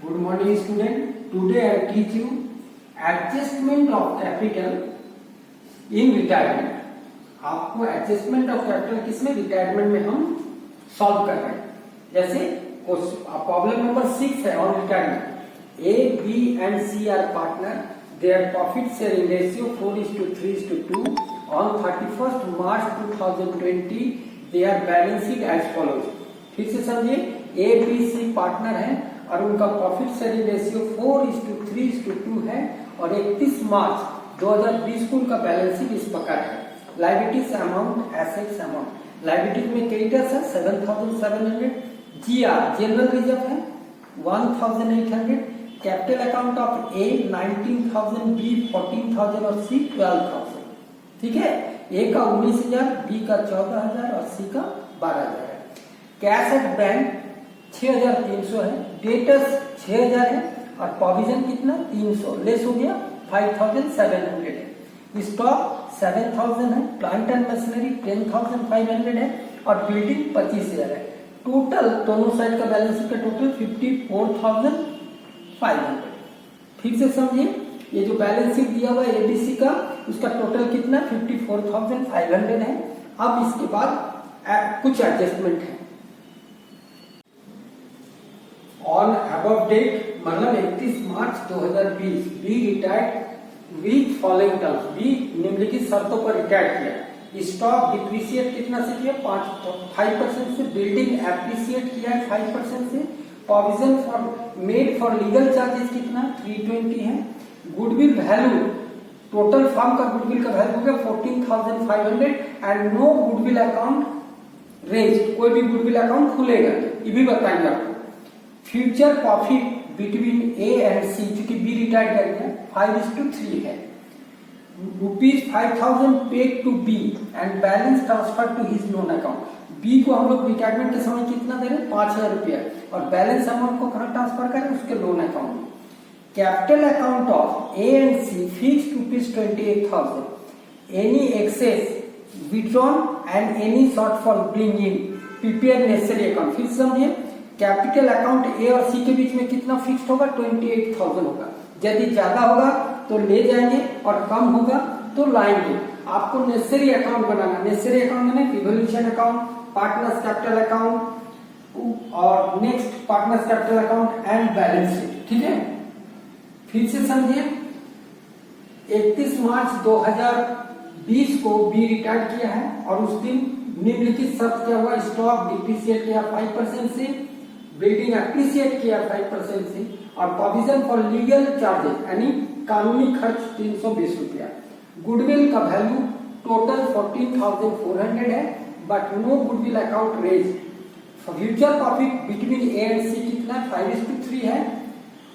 Good morning student. Today I teach you adjustment of capital in retirement. आपको adjustment of capital किसमें retirement में हम solve कर रहे हैं. जैसे problem number 6 है on retirement. A, B and C are partner. Their profit sharing ratio 4:3:2. On 31st March 2020 their balance sheet as follows. फिर से समझिए, A, B, C पार्टनर है और उनका प्रॉफिट शेयरिंग रेशियो 4:3:2 है और 31 मार्च 2020 को उनका बैलेंस शीट इस प्रकार है. Liabilities amount, assets amount. Liabilities में क्रेडिटर्स है 7,700, जीआर जनरल रिजर्व है 1,800, capital account of A 19,000, B 14,000 और सी 12,000. ठीक है, ए का 19,000, बी का 14,000 और सी का 12,000 है. कैश एट बैंक 6,300 है, डेटर्स 6,000 है और प्रोविजन कितना 300, लेस हो गया 5,700 है. स्टॉक 7,000 है, प्लांट एंड मशीनरी 10,500 है और बिल्डिंग 25,000 है. टोटल दोनों साइड का बैलेंस शीट का टोटल 54,500. फिर से समझिए, ये जो बैलेंस शीट दिया हुआ है एबीसी का, उसका टोटल कितना 54,500 है. अब इसके बाद कुछ एडजस्टमेंट है. ऑन अबव डेट मतलब 31 March 2020 B retired with following terms. B निम्नलिखित शर्तों पर रिटायर किया. स्टॉक डिप्रिशिएट कितना से किया 5% से, बिल्डिंग एप्रिशिएट किया है 5% से, provision for made for legal charges कितना 320 है. गुडविल वैल्यू, टोटल फर्म का गुडविल का वैल्यू हो गया 14,500 and no goodwill account raise. कोई भी गुडविल अकाउंट खुलेगा ये भी बताएंगे आपको. Future profit between A and C, चूंकि बी रिटायर कर गया 5:3 है. ₹5,000 paid to B and balance transfer to his loan account. B को हम लोग रिटायरमेंट के समय कितना दे रहे हैं 5,000 रुपया और बैलेंस अमाउंट को कहाँ ट्रांसफर करें उसके लोन अकाउंट में. Capital account of A and C fixed ₹28,000. Any excess withdrawn and any shortfall bring in prepare necessary account. फिर समझिए, कैपिटल अकाउंट ए और सी के बीच में कितना फिक्स्ड होगा 28,000 होगा. यदि ज्यादा होगा तो ले जाएंगे और कम होगा तो लाएंगे. आपको नेसेसरी अकाउंट बनाना. नेसेसरी अकाउंट में revolution account, partners capital account और next partners capital account and balance sheet. ठीक है, फिर से समझिए, 31 मार्च 2020 को बी रिटायर किया है और उस दिन निम्नलिखित शर्त क्या हुआ. स्टॉक डिप्रिशिएट किया 5% से, बिल्डिंग एप्रिशिएट किया 5% से और प्रोविजन फॉर लीगल चार्जेस यानी कानूनी खर्च 320 रुपया. गुडविल का वैल्यू टोटल 14,400 है but no goodwill account raise. Future profit between A and C कितना 5:3 है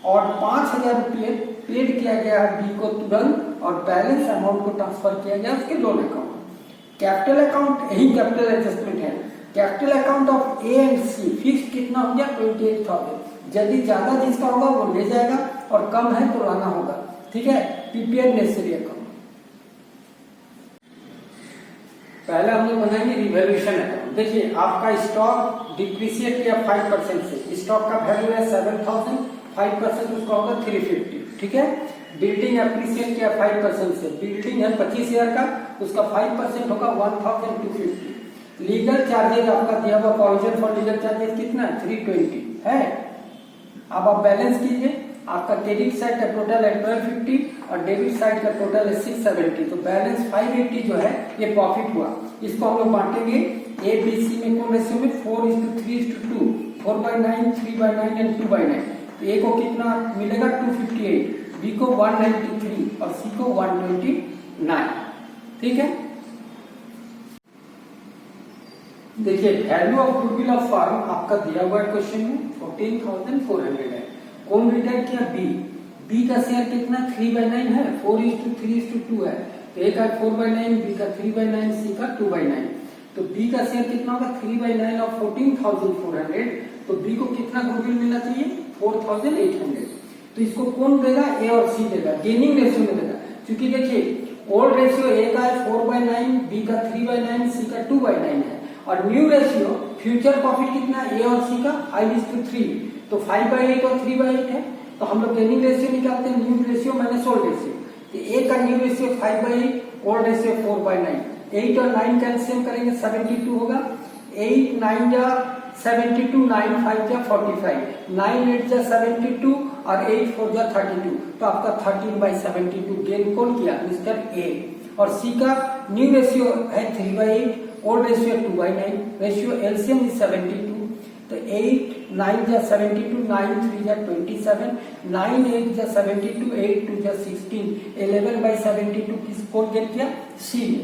और 5,000 रुपये पेड किया गया है बी को तुरंत और बैलेंस अमाउंट को ट्रांसफर किया गया उसके लोन अकाउंट. कैपिटल अकाउंट यही कैपिटल एडजस्टमेंट है. Capital account of A and C fix कितना हो गया 28,000. यदि ज्यादा जिसका होगा वो ले जाएगा और कम है तो लाना होगा. ठीक है, प्रिपेयर नेसेसरी अकाउंट. पहले हम लोग बनाएंगे रिवोल्यूशन अकाउंट. देखिए, आपका स्टॉक डिप्रिशिएट किया 5% से, स्टॉक का वैल्यू है 7,000, 5% उसका होगा 350. ठीक है, बिल्डिंग एप्रिशिएट किया 5% से, बिल्डिंग है 25,000 का, उसका 5% होगा 1,250. लीगल चार्जेज आपका दिया हुआ प्रोविजन फॉर लीगल चार्जेस कितना 320 है. अब आप बैलेंस कीजिए. आपका क्रेडिट साइड का टोटल है 1250 और डेबिट साइड का टोटल है 670. तो बैलेंस 580 जो है ये प्रॉफिट हुआ. इसको हम लोग बांटेंगे ए बी सी में कौन रेशियो में 4:3:2, 4/9, 3/9 एंड 2/9. तो ए को कितना मिलेगा 258, बी को 193 और सी को 129. ठीक है, देखिए value of goodwill of firm आपका दिया हुआ है क्वेश्चन में 14,400 है. कौन रिटायर किया बी. बी का शेयर कितना 3/9 है, 4:3:2 है. तो ए का 4/9, बी का 3/9, सी का 2/9. तो बी का शेयर कितना होगा 3/9 ऑफ 14,400. तो बी को कितना गुडविल मिलना चाहिए 4,800. तो इसको कौन देगा ए और सी देगा, गेनिंग रेशियो में देगा. क्योंकि देखिए ओल्ड रेशियो ए का है 4/9, बी का 3/9, सी का 2/9 है और न्यू रेशियो फ्यूचर प्रॉफिट कितना ए और सी का 5:3. तो 5/8 और 3/8 है, तो हम लोग गेनिंग रेशियो निकालते हैं, new ratio minus old ratio. तो ए का न्यू रेशियो 5/8, ओल्ड रेशियो 4/9। 8 और 9 कैल्सियम करेंगे 72 होगा। 8 9 जा 72, 9 5 जा 45, 9 8 जा 72 और 8 4 जा 32। तो आपका 13/72 गेन कौन किया? Mister A. और सी का न्यू रेशियो है 3/8, old ratio 2/9, ratio LCM is 72। तो 8 9 जा 72, 9 3 जा 27, 9 8 जा 72, 8 2 जा 16, 11/72 किस कौन गेन किया? सी ने।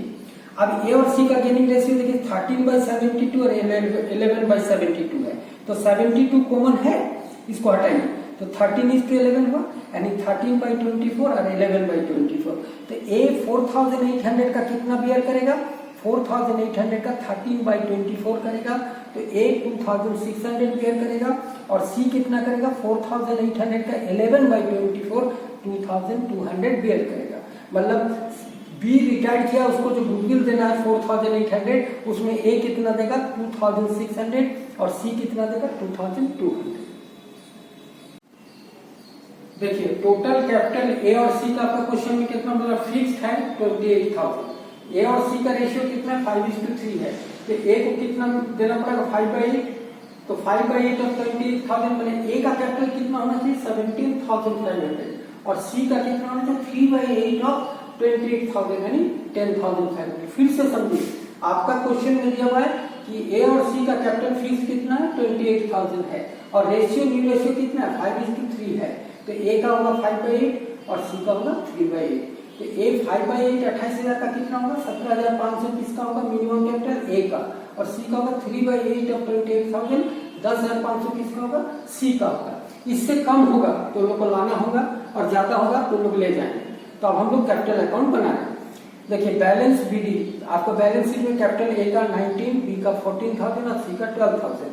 अब ए और सी का गेनिंग रेशियो देखिए 13/72 और 11/72 है, तो 72 कॉमन है, इसको हटाइए तो 13:11 हुआ, यानी 13/24 और 11/24। तो ए 4800 का कितना बियर करेगा? 4800 का 13/24 करेगा, तो ए 2600 बियर करेगा। और सी कितना करेगा? 4800 का 11/24 2200 बियर करेगा। मतलब बी रिटायर्ड किया, उसको जो गुडविल देना है 4800, उसमें ए कितना देगा? 2600 और सी कितना देगा? 2200। देखिए टोटल कैपिटल ए और सी का आपका क्वेश्चन में कितना मतलब फिक्स्ड है 28,000। ए और सी का रेशियो कितना है? 5:3 है। तो ए को कितना देना पड़ेगा? 5/8। तो 5/8 और 28,000 बने। ए का कैपिटल कितना होना चाहिए? 17,500 और सी का कितना होना चाहिए? 3/8 ऑफ 28,000 यानी 10,500। फिर से समझिए, आपका क्वेश्चन में दिया हुआ है कि ए और सी का कैपिटल फिक्स कितना है? 28,000 है और रेशियो न्यू रेशियो कितना है? 5:3 है। तो ए का होगा 5/8 और सी का होगा 3/8। तो ए 5/8 28,000 का कितना होगा? 17,500 किसका होगा? मिनिमम कैपिटल ए का। और सी का होगा 3/8 ऑफ 28,000, 10,500 किसका होगा? सी का होगा। इससे कम होगा तो लोग को लाना होगा और ज्यादा होगा तो लोग ले जाएंगे। तो अब हम लोग कैपिटल अकाउंट बना रहे हैं। देखिए बैलेंस बीडी, आपका बैलेंस शीट में कैपिटल ए का 19, बी का 14,000 और सी का 12,000।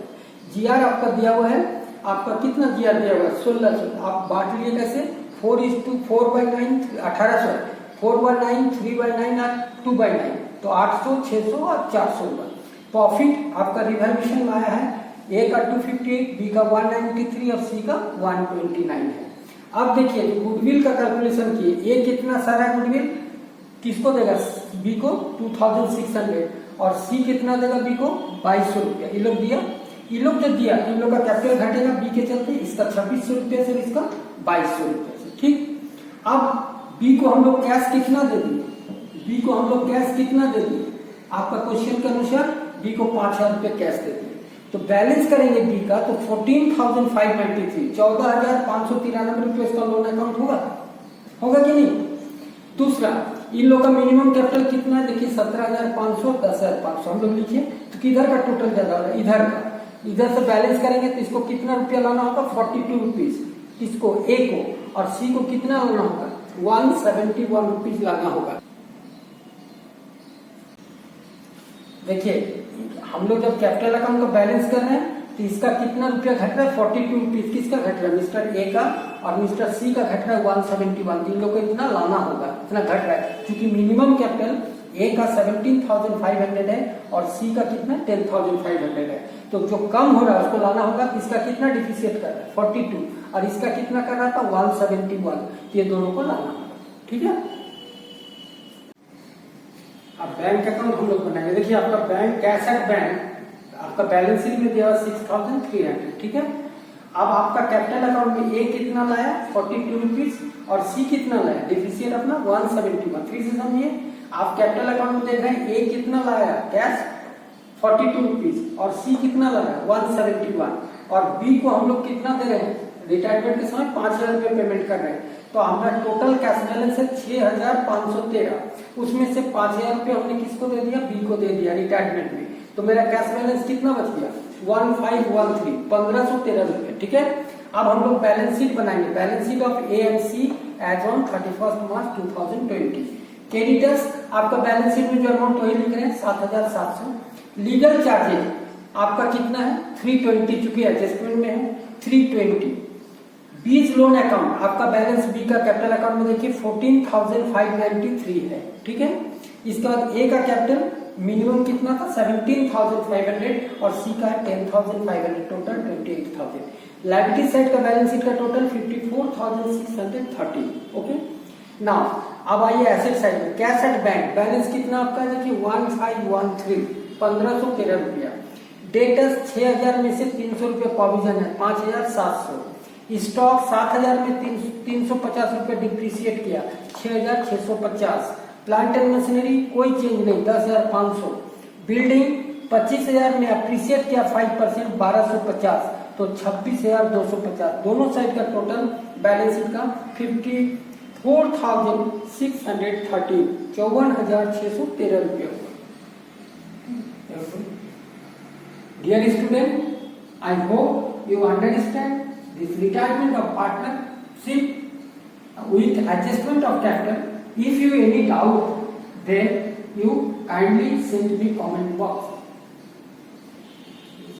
जीआर आपका दिया हुआ है, आपका कितना जीआर दिया हुआ है? 1600। आप बांट लिए कैसे? 4:4/9 1800, 4/9 3/9 और 2/9, तो 800 600 और 400 होगा। प्रॉफिट आपका रिवैल्यूएशन में आया है, ए का 258, बी का 193 और सी का 129 है। अब देखिए जो गुडविल का कैलकुलेशन किए, ए कितना सारा गुडविल किसको देगा? बी को 2600 और सी कितना देगा? बी को 2200 रुपया। ये लोग दिया, ये लोग जो दिया इन लोग का कैपिटल घटेगा बी के चलते, इसका 2600 रुपया से, इसका 2200 रुपया से। ठीक, अब बी को हम लोग कैश कितना दे दिए? बी को हम लोग कैश कितना दे दिए? आपका क्वेश्चन के अनुसार बी को 5,000 रुपये कैश दे दिए। तो बैलेंस करेंगे बी का तो 14,593, 14,593 रुपये इसका लोन अकाउंट होगा, होगा कि नहीं? दूसरा, इन लोग का मिनिमम कैपिटल कितना है? देखिए 17,500, 10,500 हम लोग लिखिए। तो किधर का टोटल ज्यादा है? इधर का। इधर से बैलेंस करेंगे तो इसको कितना रुपया लाना होगा? 42 रुपीज इसको ए को, और सी को कितना लाना होगा? 171 रुपीज लाना होगा। देखिए हम लोग जब कैपिटल अकाउंट का बैलेंस कर रहे हैं तो इसका कितना रुपया घट रहा है? 42 रुपीज। किसका घट रहा है? मिस्टर ए का, और मिस्टर सी का घट रहा है 171। इन लोग को इतना लाना होगा, इतना घट रहा है, क्योंकि मिनिमम कैपिटल ए का 17,500 है और सी का कितना? 10,500 है। तो जो कम हो रहा है उसको लाना होगा। इसका कितना डिफिशिएट कर रहा है? 42, और इसका कितना कर रहा था? 171। ये दोनों को लाना होगा। ठीक है, अब बैंक अकाउंट हम लोग बनाएंगे। देखिए आपका बैंक कैश एट बैंक आपका बैलेंस शीट में दिया हुआ 6,300। ठीक है, अब आपका कैपिटल अकाउंट में ए कितना लाया? 42 रुपीज और सी कितना लाया? डिफिशिएट अपना 171। फिर से समझिए, आप कैपिटल अकाउंट में देख रहे हैं ए कितना लाया कैश? 42 रुपीज और सी कितना लाया? 171। और बी को हम लोग कितना दे रहे हैं? रिटायरमेंट के समय 5,000 रुपये पेमेंट कर रहे हैं। तो हमारा टोटल कैश बैलेंस है 6,513। उसमें से 5,000 रुपये हमने किसको दे दिया? बी को दे दिया रिटायरमेंट में। तो मेरा कैश बैलेंस कितना बच गया? 1513, 1513 रुपये। ठीक है, अब हम लोग बैलेंस शीट बनाएंगे। Balance sheet of A and C as on 31 March 2020। Creditors आपका बैलेंस शीट में जो अमाउंट वही लिख रहे हैं 7,700। लीगल चार्जेज आपका कितना है? 320, चूंकि एडजस्टमेंट में है 320। बीज लोन अकाउंट आपका बैलेंस बी का कैपिटल अकाउंट में देखिए 14,593 है। ठीक है, इसके बाद ए का कैपिटल मिनिमम कितना था? 17,500 और सी का है 10,500, टोटल 28,000। लायबिलिटी साइड का बैलेंस शीट का टोटल 54,630। ओके नाउ अब आइए एसेट साइड में। कैश एट बैंक बैलेंस कितना आपका देखिए 1513 1513 रुपया। डेटर्स 6000 में से 300 रुपये प्रोविजन है 5700। स्टॉक 7000 में 350 रुपये डिप्रिशिएट किया 6650। प्लांट एंड मशीनरी कोई चेंज नहीं 10500। बिल्डिंग 25000 में अप्रिशिएट किया 5% 1250 तो 26250। दोनों साइड का टोटल बैलेंस शीट का 54,630 54,613 रुपये हुआ। Dear student, I hope you understand this retirement of partnership with adjustment of capital. If you any doubt, then you kindly send me comment box.